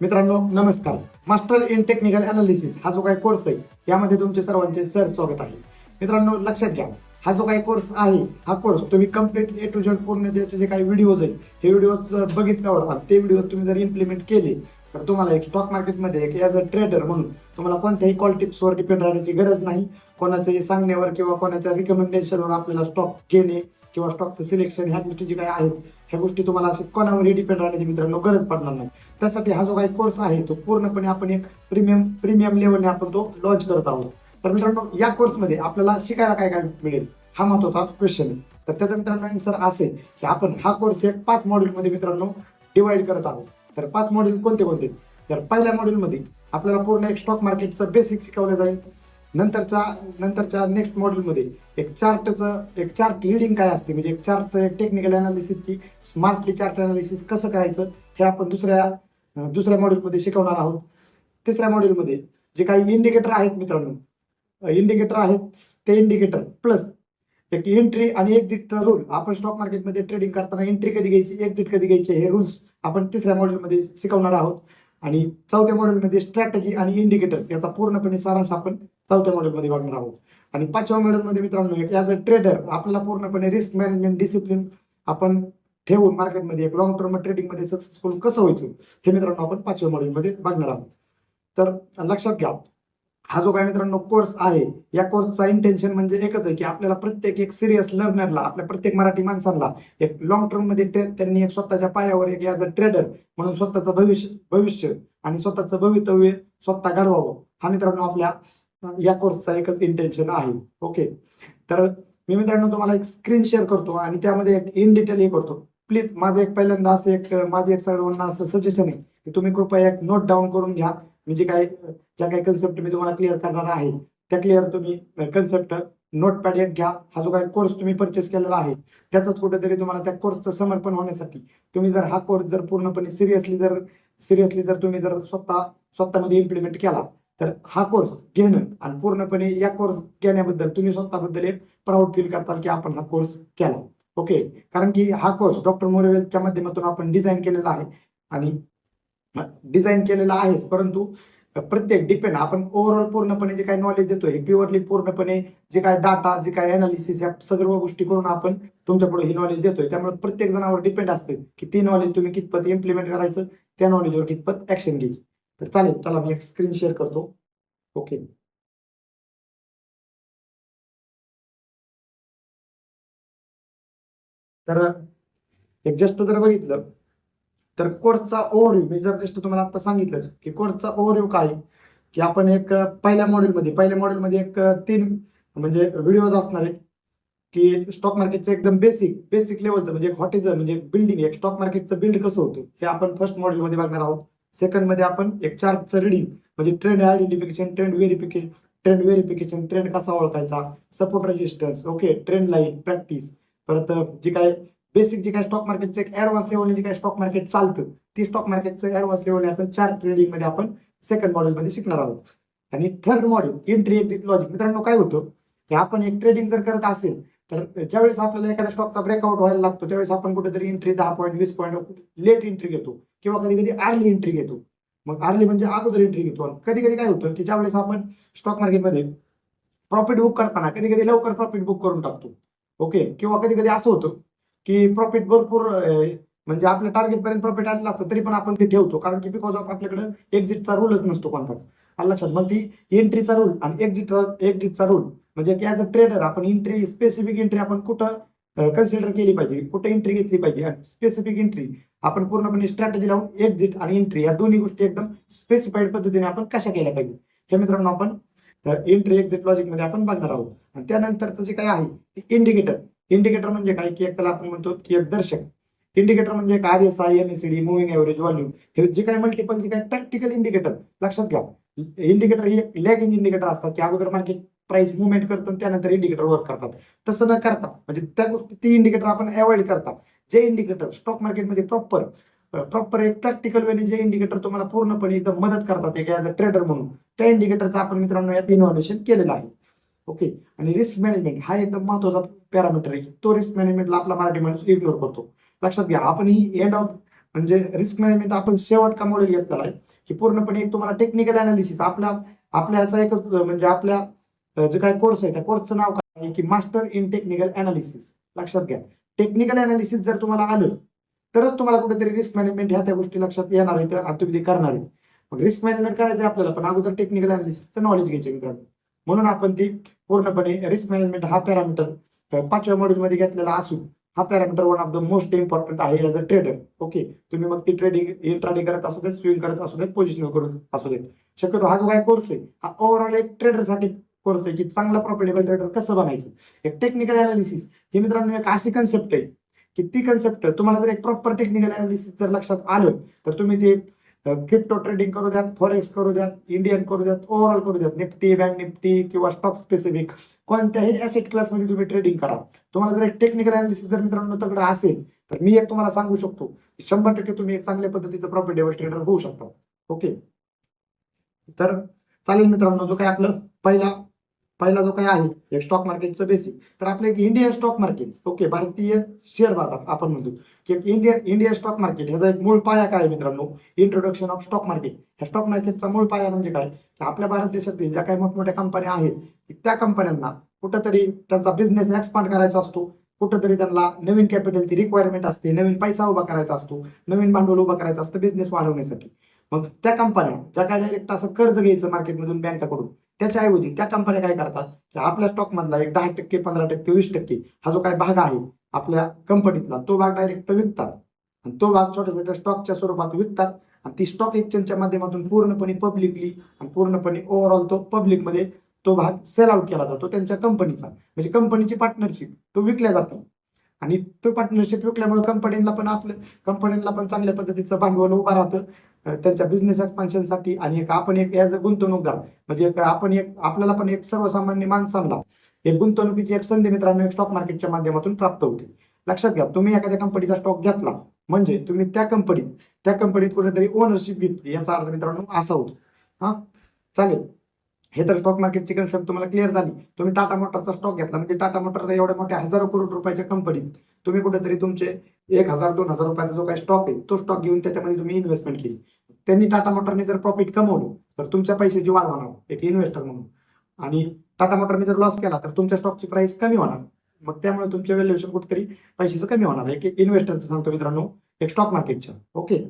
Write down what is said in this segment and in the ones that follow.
मित्रांनो नमस्कार. Master in technical analysis हा जो काही कोर्स आहे यामध्ये तुमचे सर्वांचे सर स्वागत आहे. मित्रांनो लक्षात घ्या, हा जो काही कोर्स आहे हा कोर्स तुम्ही कम्प्लीट ए टू झेड पूर्ण त्याचे जे काही व्हिडिओज आहेत हे व्हिडिओज बघितल्यावर आणि ते व्हिडिओज तुम्ही जर इम्प्लिमेंट केले तर तुम्हाला एक स्टॉक मार्केटमध्ये एक ॲज अ ट्रेडर म्हणून तुम्हाला कोणत्याही कॉल टिप्सवर डिपेंड राहण्याची गरज नाही. कोणाच्याही सांगण्यावर किंवा कोणाच्या रिकमेंडेशनवर आपल्याला स्टॉक घेणे किंवा स्टॉकचं सिलेक्शन ह्या गोष्टी जी काही आहेत ह्या गोष्टी तुम्हाला असे कोणावरही डिपेंड राहण्याची मित्रांनो गरज पडणार नाही. त्यासाठी हा जो काही कोर्स आहे तो पूर्णपणे आपण एक प्रीमियम लेवलने आपण तो लॉन्च करत आहोत. तर मित्रांनो या कोर्समध्ये आपल्याला शिकायला काय काय मिळेल हा महत्वाचा क्वेश्चन आहे. तर त्याचा मित्रांनो आन्सर असेल की आपण हा कोर्स एक 5 मॉड्यूलमध्ये मित्रांनो डिवाइड करत आहोत. तर 5 मॉड्यूल कोणते कोणते? तर पहिल्या मॉड्यूलमध्ये आपल्याला पूर्ण एक स्टॉक मार्केटचं बेसिक शिकवलं जाईल. नंतरच्या नेक्स्ट मॉड्यूलमध्ये एक चार्ट रीडिंग काय असते म्हणजे एक चार्टचं एक टेक्निकल अनालिसिसची स्मार्टली चार्ट अनालिसिस कसं करायचं हे आपण दुसऱ्या मॉड्यूलमध्ये शिकवणार आहोत. तिसऱ्या मॉड्यूलमध्ये जे काही इंडिकेटर आहेत मित्रांनो, इंडिकेटर आहेत ते इंडिकेटर प्लस एक एंट्री आणि एक्झिटचा रूल. आपण स्टॉक मार्केटमध्ये ट्रेडिंग करताना एंट्री कधी घ्यायची एक्झिट कधी घ्यायचे हे रूल्स आपण तिसऱ्या मॉड्यूलमध्ये शिकवणार आहोत. आणि चौथ्या मॉड्यूलमध्ये स्ट्रॅटेजी आणि इंडिकेटर्स याचा पूर्णपणे सारांश आपण चौथ्या मॉड्यूलमध्ये बघणार आहोत. आणि 5व्या मॉड्यूलमध्ये मित्रांनो एक ॲज अ ट्रेडर आपल्याला पूर्णपणे रिस्क मॅनेजमेंट डिसिप्लिन आपण ठेवून मार्केटमध्ये एक लॉंग टर्म ट्रेडिंगमध्ये सक्सेसफुल कसं व्हायचं हे मित्रांनो आपण 5व्या मॉड्यूलमध्ये बघणार आहोत. तर लक्षात घ्या, हा जो काय मित्रांनो कोर्स आहे या कोर्सचा इंटेन्शन म्हणजे एकच आहे की आपल्याला प्रत्येक एक सिरियस लर्नरला आपल्या प्रत्येक मराठी माणसांना एक लॉंग टर्म मध्ये त्यांनी एक स्वतःच्या पायावर एक ॲज अ ट्रेडर म्हणून स्वतःचं भविष्य आणि स्वतःचं भवितव्य स्वतः घडवावं हा मित्रांनो आपल्या या कोर्सचा एकच इंटेन्शन आहे. ओके, तर मी मित्रांनो तुम्हाला एक स्क्रीन शेअर करतो आणि त्यामध्ये एक इन डिटेल हे करतो. प्लीज माझं एक पहिल्यांदा असं माझी एक सर्वांना असं सजेशन आहे की तुम्ही कृपया एक नोट डाऊन करून घ्या. म्हणजे ज्या काही कन्सेप्ट मी तुम्हाला क्लिअर करणार आहे त्या क्लिअर तुम्ही कन्सेप्ट नोटपॅड एक घ्या. हा जो काही कोर्स तुम्ही परचेस केलेला आहे त्याचाच कुठेतरी तुम्हाला त्या कोर्सचं समर्पण होण्यासाठी तुम्ही जर हा कोर्स जर पूर्णपणे सिरियसली जर तुम्ही जर स्वतःमध्ये इम्प्लिमेंट केला तर हा कोर्स घेणं आणि पूर्णपणे या कोर्स घेण्याबद्दल तुम्ही स्वतःबद्दल एक प्राऊड फील करताल की आपण हा कोर्स केला. ओके, कारण की हा कोर्स डॉक्टर मोरेवेलच्या माध्यमातून आपण डिझाईन केलेला आहे आणि डिझाईन केलेला आहेच, परंतु प्रत्येक डिपेंड आपण ओव्हरऑल पूर्णपणे जे काही नॉलेज देतोय हे प्युअरली पूर्णपणे जे काही डाटा जे काही अनालिसिस या सर्व गोष्टी करून आपण तुमच्या पुढे ही नॉलेज देतोय. त्यामुळे प्रत्येक जणावर डिपेंड असते की ती नॉलेज तुम्ही कितपत इम्प्लिमेंट करायचं, त्या नॉलेजवर कितपत ऍक्शन घ्यायची. तर चालेल, चला मी एक स्क्रीन शेअर करतो. ओके, तर एक जस्ट जर बघितलं तर कोर्सचा ओव्हरव्ह्यू मी जर जस्ट तुम्हाला आता सांगितलं की कोर्सचा ओव्हरव्ह्यू काय की आपण एक पहिल्या मॉड्यूलमध्ये एक 3 म्हणजे व्हिडिओज असणार आहेत की स्टॉक मार्केटचं एकदम बेसिक लेवलचं म्हणजे एक हॉटेल म्हणजे एक बिल्डिंग एक स्टॉक मार्केटचं बिल्ड कसं होतं हे आपण फर्स्ट मॉड्यूलमध्ये बघणार आहोत. सेकंडमध्ये आपण एक चार्टचं रिडिंग म्हणजे trend identification, trend verification, trend कसा ओळखायचा, support resistance, okay, trend line practice. परत जी काय बेसिक जे काय स्टॉक मार्केटचं एक ऍडव्हान्स लेवलने जे काय स्टॉक मार्केट चालतं ती स्टॉक मार्केटचं ऍडव्हान्स लेवलने आपण चार्ट ट्रेडिंग मध्ये आपण सेकंड मॉड्यूलमध्ये शिकणार आहोत. आणि third module entry exit logic. मित्रांनो काय होतं की आपण एक ट्रेडिंग जर करत असेल तर ज्यावेळेस आपल्याला एखाद्या स्टॉकचा ब्रेकआउट व्हायला लागतो त्यावेळेस आपण कुठेतरी entry 10 point 20 point late entry घेतो किंवा कधी कधी अर्ली एंट्री घेतो. मग अर्ली म्हणजे अगोदर एंट्री घेतो. कधी कधी काय होतं की ज्यावेळेस आपण स्टॉक मार्केटमध्ये प्रॉफिट बुक करताना कधी कधी लवकर प्रॉफिट बुक करून टाकतो. ओके, किंवा कधी कधी असं होतं की प्रॉफिट भरपूर म्हणजे आपल्या टार्गेट पर्यंत प्रॉफिट आलेलं असतं तरी पण आपण ते ठेवतो कारण की बिकॉज ऑफ आपल्याकडे एक्झिटचा रूलच नसतो कोणताच. आलं लक्षात? मग ती एंट्रीचा रूल आणि एक्झिटचा रूल म्हणजे की ॲज अ ट्रेडर आपण एंट्री स्पेसिफिक एंट्री आपण कुठं कन्सिडर केली पाहिजे, कुठं एंट्री घेतली पाहिजे आणि स्पेसिफिक एंट्री आपण पूर्णपणे स्ट्रॅटेजी लावून एक्झिट आणि एंट्री या दोन्ही गोष्टी एकदम स्पेसिफाईड पद्धतीने आपण कशा केल्या पाहिजे हे मित्रांनो आपण एंट्री एक्झिट लॉजिक मध्ये आपण बघणार आहोत. आणि त्यानंतरचं जे काय आहे ते इंडिकेटर म्हणजे काय की एक त्याला आपण म्हणतो की एक दर्शक. इंडिकेटर म्हणजे एक RSI, MACD, moving average, volume हे जे काही मल्टिपल जे काही प्रॅक्टिकल इंडिकेटर. लक्षात घ्या, इंडिकेटर हे लॅगिंग इंडिकेटर असतात की अगोदर मार्केट प्राइस मुवमेंट करतं त्यानंतर इंडिकेटर वर्क करतात. तसं न करता म्हणजे त्या गोष्टी ती इंडिकेटर आपण अवॉइड करता. जे इंडिकेटर स्टॉक मार्केटमध्ये प्रॉपर एक प्रॅक्टिकल वेने जे इंडिकेटर तुम्हाला पूर्णपणे एकदम मदत करतात एक ॲज अ ट्रेडर म्हणून त्या इंडिकेटरचं आपण मित्रांनो यात इनोव्हेशन केलेलं आहे. ओके, आणि रिस्क मॅनेजमेंट हा एकदम महत्वाचा पॅरामीटर आहे. तो रिस्क मॅनेजमेंटला आपला मराठी माणूस इग्नोर करतो. लक्षात घ्या, आपण ही म्हणजे रिस्क मॅनेजमेंट आपण शेवट का मॉडेल घेतलेला आहे की पूर्णपणे एक तुम्हाला टेक्निकल अनालिसिस आपल्या याचा एकच म्हणजे आपल्या जे काही कोर्स आहे त्या कोर्सचं नाव काय आहे की मास्टर इन टेक्निकल अनालिसिस. लक्षात घ्या, टेक्निकल अनालिसिस जर तुम्हाला आलं तरच तुम्हाला कुठेतरी रिस्क मॅनेजमेंट ह्या त्या गोष्टी लक्षात येणार आहे, तर तुम्ही ते करणार आहे. मग रिस्क मॅनेजमेंट करायचं आहे आपल्याला, पण अगोदर टेक्निकल अनालिसिसचं नॉलेज घ्यायचे मित्रांनो. म्हणून आपण ती पूर्णपणे रिस्क मॅनेजमेंट हा पॅरामीटर 5व्या मॉड्यूलमध्ये घेतलेला असून हा parameter one of the most important आहे ॲज अ ट्रेडर. ओके, तुम्ही मग ती ट्रेडिंग इंट्राडे करत असू देत, स्विंग करत असू देत, पोझिशनल करत असू देत. शक्यतो हा जो काही कोर्स आहे हा ओव्हरऑल एक ट्रेडरसाठी कोर्स आहे की चांगला प्रॉफिटेबल ट्रेडर कसं बनायचं. एक टेक्निकल अनालिसिस ही मित्रांनो एक अशी कन्सेप्ट आहे की ती कन्सेप्ट तुम्हाला जर एक प्रॉपर टेक्निकल अनालिसिस जर लक्षात आलं तर तुम्ही ते क्रिप्टो ट्रेडिंग करू द्यात, फॉरेक्स करू द्यात, इंडियन करू द्यात, ओव्हरऑल करू द्यात, निफ्टी, बँक निफ्टी किंवा स्टॉक स्पेसिफिक कोणत्याही ऍसेट क्लासमध्ये तुम्ही ट्रेडिंग करा. तुम्हाला जर एक टेक्निकल अनालिसिस जर मित्रांनो तगडं असेल तर मी एक तुम्हाला सांगू शकतो 100% तुम्ही एक चांगल्या पद्धतीचं प्रॉफिटेबल ट्रेडर होऊ शकता. ओके, तर चालेल मित्रांनो. जो काय आपलं पहिला जो काय आहे एक स्टॉक मार्केटचं बेसिक, तर आपलं एक इंडियन स्टॉक मार्केट. ओके, भारतीय शेअर बाजार आपण म्हणतो की इंडियन स्टॉक मार्केट ह्याचा एक मूळ पाया काय आहे मित्रांनो, इंट्रोडक्शन ऑफ स्टॉक मार्केट. ह्या स्टॉक मार्केटचा मूळ पाया म्हणजे काय की आपल्या भारत देशातील ज्या काही मोठमोठ्या कंपन्या आहेत त्या कंपन्यांना कुठंतरी त्यांचा बिझनेस एक्सपांड करायचा असतो, कुठंतरी त्यांना नवीन कॅपिटलची रिक्वायरमेंट असते, नवीन पैसा उभा करायचा असतो, नवीन भांडवल उभा करायचं असतं बिझनेस वाढवण्यासाठी. मग त्या कंपन्या ज्या काय डायरेक्ट असं कर्ज घ्यायचं मार्केटमधून बँकाकडून, त्याच्याऐवजी त्या कंपन्या काय करतात की आपल्या स्टॉक मधला एक 10%, 15%, 20% हा जो काय भाग आहे आपल्या कंपनीतला तो भाग डायरेक्ट विकतात. आणि तो भाग छोट्या छोट्या स्टॉकच्या स्वरूपात विकतात आणि ती स्टॉक एक्सचेंजच्या माध्यमातून पूर्णपणे पब्लिकली आणि पूर्णपणे ओव्हरऑल तो पब्लिकमध्ये तो भाग सेल आउट केला जातो त्यांच्या कंपनीचा. म्हणजे कंपनीची पार्टनरशिप तो विकल्या जाते आणि तो पार्टनरशिप विकल्यामुळे कंपनीला पण चांगल्या पद्धतीचं भांडवल उभा राहतं त्यांच्या बिझनेस एक्सपान्शनसाठी. आणि आपण एक ॲज अ गुंतवणूकदार म्हणजे आपल्याला पण एक सर्वसामान्य माणसांना एक गुंतवणुकीची एक संधी मित्रांनो एक स्टॉक मार्केटच्या माध्यमातून प्राप्त होते. लक्षात घ्या, तुम्ही एखाद्या कंपनीचा स्टॉक घेतला म्हणजे तुम्ही त्या कंपनीत कुठेतरी ओनरशिप घेतली याचा अर्थ मित्रांनो असा होतो. हा, चालेल. हे तर स्टॉक मार्केटची कन्सेप्ट तुम्हाला क्लिअर झाली. तुम्ही टाटा मोटरचा स्टॉक घेतला म्हणजे टाटा मोटर एवढ्या मोठ्या हजारो करोड रुपयाच्या कंपनीत तुम्ही कुठेतरी तुमचे 1,000-2,000 रुपयाचा जो काही स्टॉक आहे तो स्टॉक घेऊन त्याच्यामध्ये तुम्ही इन्व्हेस्टमेंट केली. त्यांनी टाटा मोटरने जर प्रॉफिट कमवलं तर तुमच्या पैशाची वाढ होणार एक इन्व्हेस्टर म्हणून, आणि टाटा मोटरने जर लॉस केला तर तुमच्या स्टॉकची प्राइस कमी होणार. मग त्यामुळे तुमचे व्हॅल्युएशन कुठेतरी पैशाचं कमी होणार. एक इन्व्हेस्टरचं सांगतो मित्रांनो एक स्टॉक मार्केटच्या. ओके,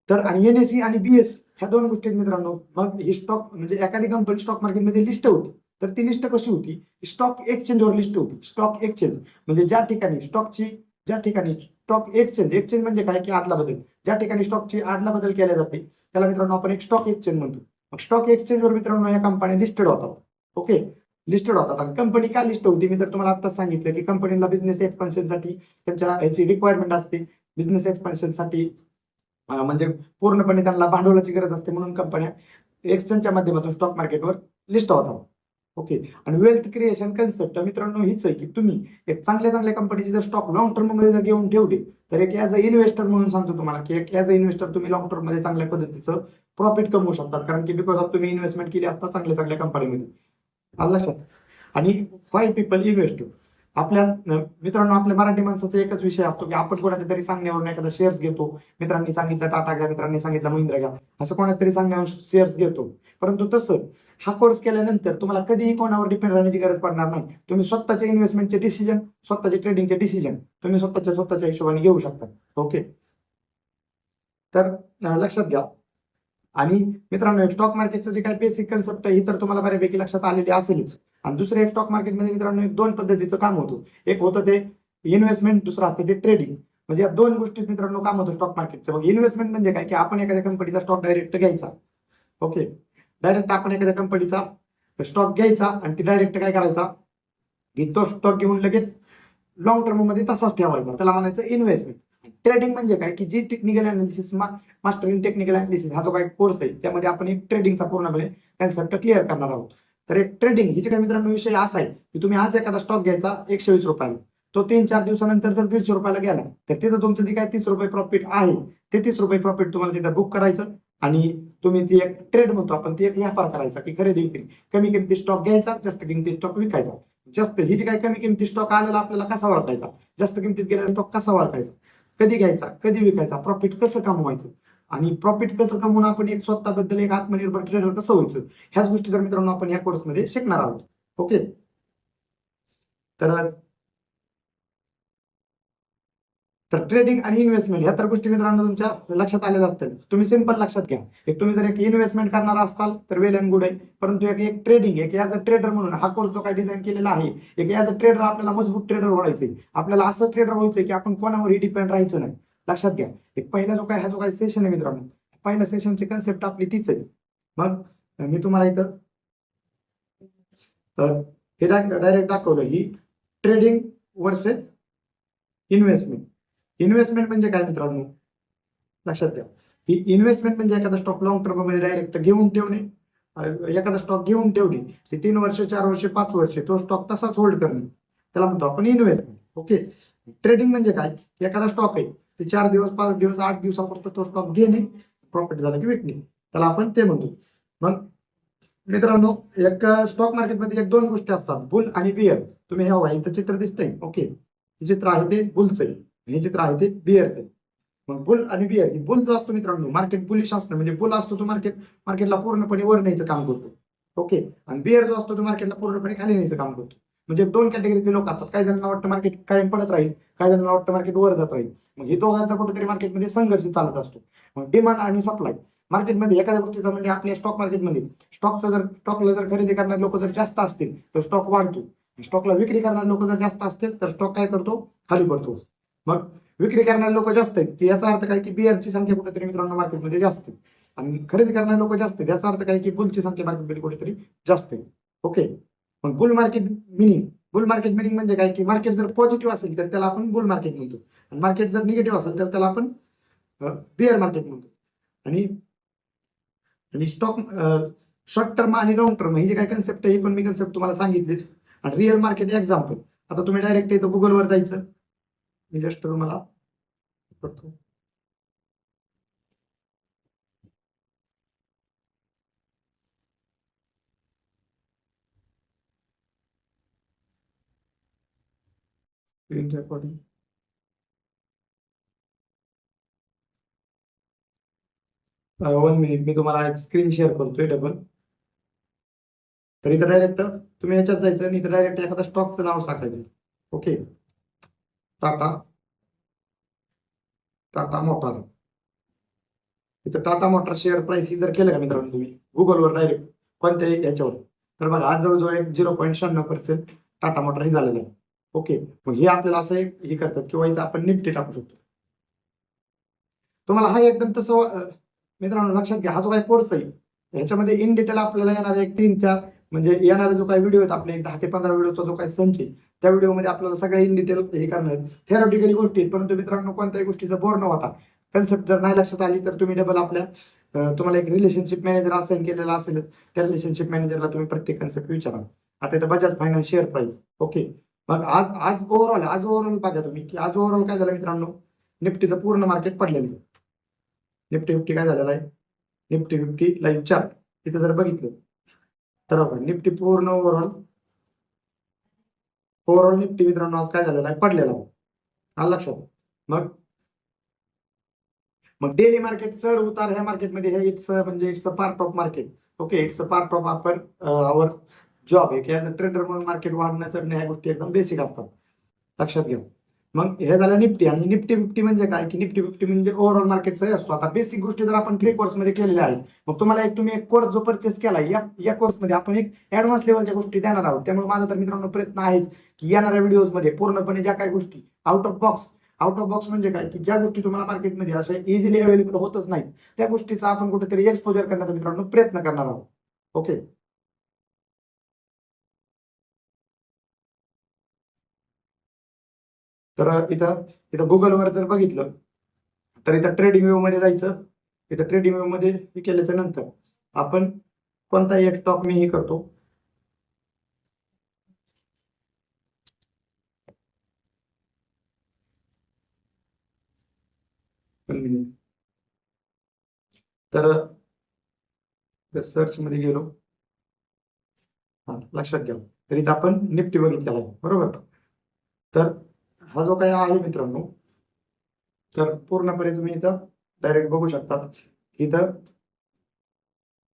तर आणि NSE आणि BSE ह्या दोन गोष्टी मित्रांनो. मग ही स्टॉक म्हणजे एखादी कंपनी स्टॉक मार्केटमध्ये लिस्ट होती तर ती लिस्ट कशी होती, स्टॉक एक्सचेंजवर लिस्ट होती. स्टॉक एक्सचेंज म्हणजे ज्या ठिकाणी स्टॉक एक्सचेंज म्हणजे काय की आदला बदल, ज्या ठिकाणी स्टॉकची आदला बदल केल्या जाते त्याला मित्रांनो आपण एक स्टॉक एक्सचेंज म्हणतो. मग स्टॉक एक्सचेंजवर मित्रांनो या कंपन्या लिस्टेड होतात. ओके, लिस्टेड होतात. आणि कंपनी काय लिस्ट होती मी तर तुम्हाला आत्ताच सांगितलं की कंपनीला बिझनेस एक्सपान्शनसाठी त्यांच्या याची रिक्वायरमेंट असते. बिझनेस एक्सपान्शनसाठी म्हणजे पूर्णपणे त्यांना भांडवलाची गरज असते म्हणून कंपन्या एक्सचेंजच्या माध्यमातून स्टॉक मार्केटवर लिस्ट होतात. ओके, आणि वेल्थ क्रिएशन कन्सेप्ट मित्रांनो हीच आहे की तुम्ही एक चांगल्या कंपनीचे जर स्टॉक लॉंग टर्म मध्ये जर घेऊन ठेवले तर एक ॲज अ इन्व्हेस्टर म्हणून सांगतो तुम्हाला की एक ॲज अ इन्व्हेस्टर तुम्ही लॉंग टर्म मध्ये चांगल्या पद्धतीचं प्रॉफिट कमवू शकतात. कारण की बिकॉज ऑफ तुम्ही इन्व्हेस्टमेंट केली आता चांगल्या कंपनीमध्ये. लक्षात. आणि व्हाय पीपल इन्व्हेस्ट. मित्रांनो आपल्या मराठी माणसाचा एकच विषय असतो की आपण कोणाच्या तरी सांगण्यावरून एखादा शेअर्स घेतो. मित्रांनी सांगितलं टाटा घ्या, मित्रांनी सांगितलं महिंद्रा घ्या, असं कोणाच्या तरी सांगण्यावर शेअर्स घेतो. परंतु तसं हा कोर्स केल्यानंतर तुम्हाला कधीही कोणावर डिपेंड राहण्याची गरज पडणार नाही. तुम्ही स्वतःच्या इन्व्हेस्टमेंटचे डिसिजन, स्वतःचे ट्रेडिंगचे डिसिजन तुम्ही स्वतःच्या हिशोबाने घेऊ शकता. ओके, तर लक्षात घ्या. आणि मित्रांनो स्टॉक मार्केटचं जे काही बेसिक कन्सेप्ट आहे ही तर तुम्हाला बऱ्यापैकी लक्षात आलेली असेलच. आणि दुसरं एक स्टॉक मार्केटमध्ये मित्रांनो एक दोन पद्धतीचं काम होतं. एक होतं ते इन्व्हेस्टमेंट, दुसरं असतं ते ट्रेडिंग. म्हणजे या दोन गोष्टीत मित्रांनो काम होतं स्टॉक मार्केटचं. मग इन्व्हेस्टमेंट म्हणजे काय की आपण एखाद्या कंपनीचा स्टॉक डायरेक्ट घ्यायचा. ओके, डायरेक्ट आपण एखाद्या कंपनीचा स्टॉक घ्यायचा आणि ती डायरेक्ट काय करायचा की तो स्टॉक घेऊन लगेच लॉंग टर्म मध्ये तसाच ठेवायचा, त्याला म्हणायचं इन्व्हेस्टमेंट. ट्रेडिंग म्हणजे काय की जी technical analysis master in technical analysis हा जो काही कोर्स आहे त्यामध्ये आपण एक ट्रेडिंगचा पूर्णपणे कन्सेप्ट क्लिअर करणार आहोत. तर एक ट्रेडिंग हिचे काय मित्रांनो विषय असा आहे की तुम्ही आज एखादा स्टॉक घ्यायचा 120 रुपयाला, तो 3-4 दिवसानंतर जर 150 रुपयाला गेला तर तिथं तुमचं जे काय 30 रुपये प्रॉफिट आहे ते 30 रुपये प्रॉफिट तुम्हाला तिथं बुक करायचं आणि तुम्ही ती एक ट्रेड म्हणतो आपण, ती एक व्यापार करायचा की खरेदी विक्री. कमी किमती स्टॉक घ्यायचा, जास्त किमतीत स्टॉक विकायचा. ही जी काही कमी किमती स्टॉक आलेला आपल्याला कसा ओळखायचा, जास्त किमतीत गेलेला स्टॉक कसा ओळखायचा, कधी घ्यायचा, कधी विकायचा, प्रॉफिट कसं कमवायचं आणि प्रॉफिट कसं कमवून आपण एक स्वतःबद्दल एक आत्मनिर्भर ट्रेडर कसं व्हायचं, ह्याच गोष्टी तर मित्रांनो आपण या कोर्समध्ये शिकणार आहोत. ओके. तर तर ट्रेडिंग आणि इन्व्हेस्टमेंट ह्या तर गोष्टी मित्रांनो तुमच्या लक्षात आलेल्या असतात. तुम्ही सिंपल लक्षात घ्या. एक तुम्ही जर एक इन्व्हेस्टमेंट करणार असाल तर वेल अँड गुड आहे, परंतु एक ट्रेडिंग एक ॲज अ ट्रेडर म्हणून हा कोर्स जो काही डिझाईन केलेला आहे, एक ॲज अ ट्रेडर आपल्याला मजबूत ट्रेडर व्हायचंय. आपल्याला असं ट्रेडर व्हायचंय की आपण कोणावरही डिपेंड राहायचं नाही. लक्षात घ्या. एक पहिला जो काय हा जो काही सेशन आहे मित्रांनो, पहिल्या सेशनची कन्सेप्ट आपली तीच आहे. मग मी तुम्हाला इथं हे डायरेक्ट दाखवलं ही ट्रेडिंग वर्सेस इन्व्हेस्टमेंट. इन्व्हेस्टमेंट म्हणजे काय मित्रांनो, लक्षात घ्या. ही इन्व्हेस्टमेंट म्हणजे एखादा स्टॉक लॉंग टर्म मध्ये डायरेक्ट घेऊन ठेवणे. एखादा स्टॉक घेऊन ठेवणे ते 3 वर्ष, 4 वर्ष, 5 वर्ष तो स्टॉक तसाच होल्ड करणे, त्याला म्हणतो आपण इन्व्हेस्टमेंट. ओके. ट्रेडिंग म्हणजे काय, एखादा स्टॉक आहे ते 4 दिवस, 5 दिवस, 8 दिवसापुरता तो स्टॉक घेणे, प्रॉफिट झाला की विकणे, त्याला आपण ते म्हणतो. मग मित्रांनो एक स्टॉक मार्केटमध्ये एक 2 गोष्टी असतात, बुल आणि बिअर. तुम्ही हे इथं चित्र दिसतंय. ओके. हे चित्र आहे ते बुलचं आहे, हे चित्र आहे ते बिअरचं आहे. मग बुल आणि बिअर, बुल जो असतो मित्रांनो मार्केट बुलिश असतं, म्हणजे बुल असतो तो मार्केटला पूर्णपणे वर न्यायचं काम करतो. ओके. आणि बिअर जो असतो तो मार्केटला पूर्णपणे खाली न्यायचं काम करतो. म्हणजे 2 कॅटेगरीचे लोक असतात. काही जणांना वाटतं मार्केट कायम पडत राहील, काही जणांना वाटतं मार्केट वर जात राहील. मग हे दोघांचा कुठेतरी मार्केटमध्ये संघर्ष चालत असतो. मग डिमांड आणि सप्लाय मार्केटमध्ये एखाद्या गोष्टीचा, म्हणजे आपल्या स्टॉक मार्केटमध्ये स्टॉकला जर खरेदी करणारे लोक जर जास्त असतील तर स्टॉक वाढतो. स्टॉकला विक्री करणारे लोक जर जास्त असतील तर स्टॉक काय करतो, खाली पडतो. मग विक्री करणारे लोक जास्त आहेत याचा अर्थ काय की बिअरची संख्या कुठेतरी मित्रांनो मार्केटमध्ये जास्त आहे, आणि खरेदी करणारे लोक जास्त आहेत याचा अर्थ काय की बुलची संख्या मार्केटमध्ये कुठेतरी जास्त आहे. ओके. मग बुल मार्केट मिनिंग म्हणजे काय की मार्केट जर पॉझिटिव्ह असेल तर त्याला आपण बुल मार्केट म्हणतो, आणि मार्केट जर निगेटिव्ह असेल तर त्याला आपण बिअर मार्केट म्हणतो. आणि स्टॉक शॉर्ट टर्म आणि लॉंग टर्म ही जी काय कन्सेप्ट आहे ही पण मी कन्सेप्ट तुम्हाला सांगितली. आणि रिअल मार्केट एक्झाम्पल, आता तुम्ही डायरेक्ट इथं गुगलवर जायचं. मी जस्ट तुम्हाला करतो. स्क्रीन रेकॉर्डिंग 1 मिनिट, मी तुम्हाला एक स्क्रीन शेअर करतोय डबल. तर इथं डायरेक्ट तुम्ही याच्यात जायचं आणि इथं डायरेक्ट एखादा स्टॉकचं नाव टाकायचं. ओके. टाटा टाटा मोटार. इथं टाटा मोटार शेअर प्राइस ही जर केलं का मित्रांनो तुम्ही गुगलवर डायरेक्ट कोणत्याही याच्यावर, तर बघा आज जवळजवळ एक 0.96% टाटा मोटार ही झालेलं आहे. ओके. मग हे आपल्याला असं हे करतात किंवा इथं आपण निफ्टी टाकू शकतो. तुम्हाला हा एकदम तसं मित्रांनो लक्षात घ्या, हा जो काही कोर्स आहे ह्याच्यामध्ये इन डिटेल आपल्याला येणार एक 3-4 म्हणजे येणारे जो काही व्हिडिओ आहेत आपले 10 ते 15 व्हिडिओचा जो काही संच आहे, त्या व्हिडिओमध्ये आपल्याला सगळ्या इन डिटेल हे करणार आहेत. थेरॉटिकली गोष्टी आहेत, परंतु मित्रांनो कोणत्याही गोष्टीचा बोर न होता कन्सेप्ट जर नाही लक्षात आली तर तुम्ही डबल आपल्या तुम्हाला एक रिलेशनशिप मॅनेजर असाइन केलेला असेलच, त्या रिलेशनशिप मॅनेजरला तुम्ही प्रत्येक कन्सेप्ट विचारा. आता इथं Bajaj finance share price. Okay. मग आज ओव्हरऑल बघा तुम्ही की आज ओव्हरऑल काय झालं मित्रांनो, निफ्टीचं पूर्ण मार्केट पडलेलं आहे. निफ्टी फिफ्टी काय झालेला आहे, निफ्टी फिफ्टी लाईव्ह चार्ट तिथे जर बघितलं तर बघा निफ्टी पूर्ण ओव्हरऑल निफ्टी मित्रांनो आज काय झालेला आहे, पडलेला आहे. आलं लक्षात. मग डेली मार्केट चढ उतार ह्या मार्केटमध्ये हे it's a part of market. Okay. It's a part of our job आहे की ॲज अ ट्रेडर म्हणून मार्केट वाढणं चढणं ह्या गोष्टी एकदम बेसिक असतात, लक्षात घ्या. मग हे झालं निफ्टी. आणि निफ्टी फिफ्टी म्हणजे काय की निफ्टी फिफ्टी म्हणजे ओव्हरऑल मार्केटचा असतो. आता बेसिक गोष्टी जर आपण फ्री कोर्समध्ये केलेल्या आहेत, मग तुम्हाला तुम्ही एक कोर्स जो परचेस केला या कोर्समध्ये आपण एक ऍडव्हान्स लेवलच्या गोष्टी देणार आहोत. त्यामुळे माझा तर मित्रांनो प्रयत्न आहेच की येणाऱ्या व्हिडिओजमध्ये पूर्णपणे ज्या काही गोष्टी आउट ऑफ बॉक्स म्हणजे काय की ज्या गोष्टी तुम्हाला मार्केटमध्ये अशा इझिली अवेलेबल होतच नाहीत त्या गोष्टीचा आपण कुठेतरी एक्सपोजर करण्याचा मित्रांनो प्रयत्न करणार आहोत. ओके. तर इथं इथं गुगलवर जर बघितलं तर इथं ट्रेडिंग व्ह्यू मध्ये जायचं. इथं ट्रेडिंग व्ह्यू मध्ये हे केल्याच्या नंतर आपण कोणताही एक स्टॉक मी हे करतो. तर सर्च मध्ये गेलो. हा लक्षात घ्या. तर इथं आपण निफ्टी बघितलेला आहे बरोबर. तर हा जो काही आहे मित्रांनो तर पूर्णपणे तुम्ही इथं डायरेक्ट बघू शकतात. इथं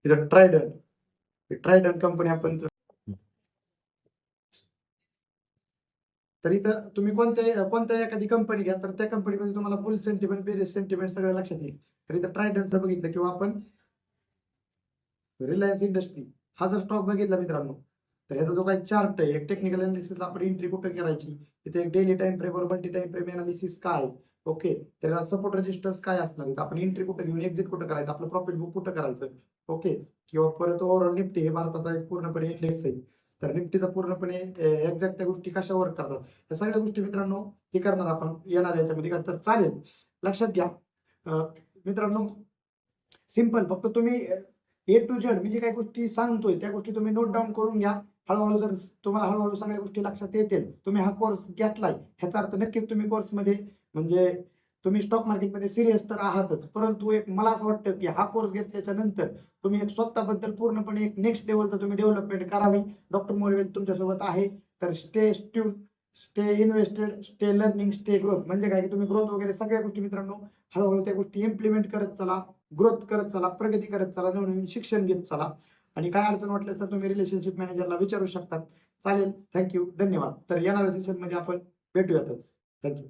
इथं ट्रायडन कंपनी आपण तर इथं तुम्ही कोणत्या एखादी कंपनी घ्या तर त्या कंपनीमध्ये तुम्हाला बुल सेंटिमेंट बेरियस सेंटिमेंट सगळं लक्षात येईल. तर इथं ट्रायडनचं बघितलं किंवा आपण रिलायन्स इंडस्ट्री हा जर स्टॉक बघितला मित्रांनो, तर याचा जो काही चार्ट आहे एक टेक्निकल अनालिसिसला आपण एंट्री कुठं करायची, इथे एक डेली टाइम फ्रेम वर मल्टी टाइम फ्रेम अनालिसिस काय, ओके, तर याला सपोर्ट रेजिस्टन्स काय असणार आहेत, आपण एंट्री कुठं घेऊन एक्झिट कुठं करायचं, आपलं प्रॉफिट बुक कुठं करायचं, ओके, किंवा परत ओव्हरऑल निफ्टी हे भारताचा एक पूर्णपणे इंडेक्स आहे. तर निफ्टीचा पूर्णपणे एक्झॅक्ट त्या गोष्टी कशा वर्क करतात या सगळ्या गोष्टी मित्रांनो हे करणार आपण येणार याच्यामध्ये का तर चालेल. लक्षात घ्या मित्रांनो, सिंपल फक्त तुम्ही A to Z मी जे काही गोष्टी सांगतोय त्या गोष्टी तुम्ही नोट डाऊन करून घ्या. हळूहळू जर तुम्हाला हळूहळू सगळ्या गोष्टी लक्षात येतील, तुम्ही हा कोर्स घेतलाय ह्याचा अर्थ नक्कीच तुम्ही कोर्समध्ये म्हणजे तुम्ही स्टॉक मार्केटमध्ये सिरियस तर आहातच, परंतु एक मला असं वाटतं की हा कोर्स घेतल्याच्या नंतर तुम्ही एक स्वतःबद्दल पूर्णपणे एक नेक्स्ट लेवलचं तुम्ही डेव्हलपमेंट करावी. डॉक्टर मोरवेल तुमच्यासोबत आहे. तर stay tune, stay invested, stay learning, stay growth. म्हणजे काय की तुम्ही ग्रोथ वगैरे सगळ्या गोष्टी मित्रांनो हळूहळू त्या गोष्टी इम्प्लिमेंट करत चला, ग्रोथ करत चला, प्रगती करत चला, नवनवीन शिक्षण घेत चला. आणि काय अडचण वाटल्यास तर तुम्ही रिलेशनशिप मॅनेजरला विचारू शकतात. चालेल, थँक्यू, धन्यवाद. तर येणाऱ्या सेशनमध्ये आपण भेटूयातच. थँक्यू.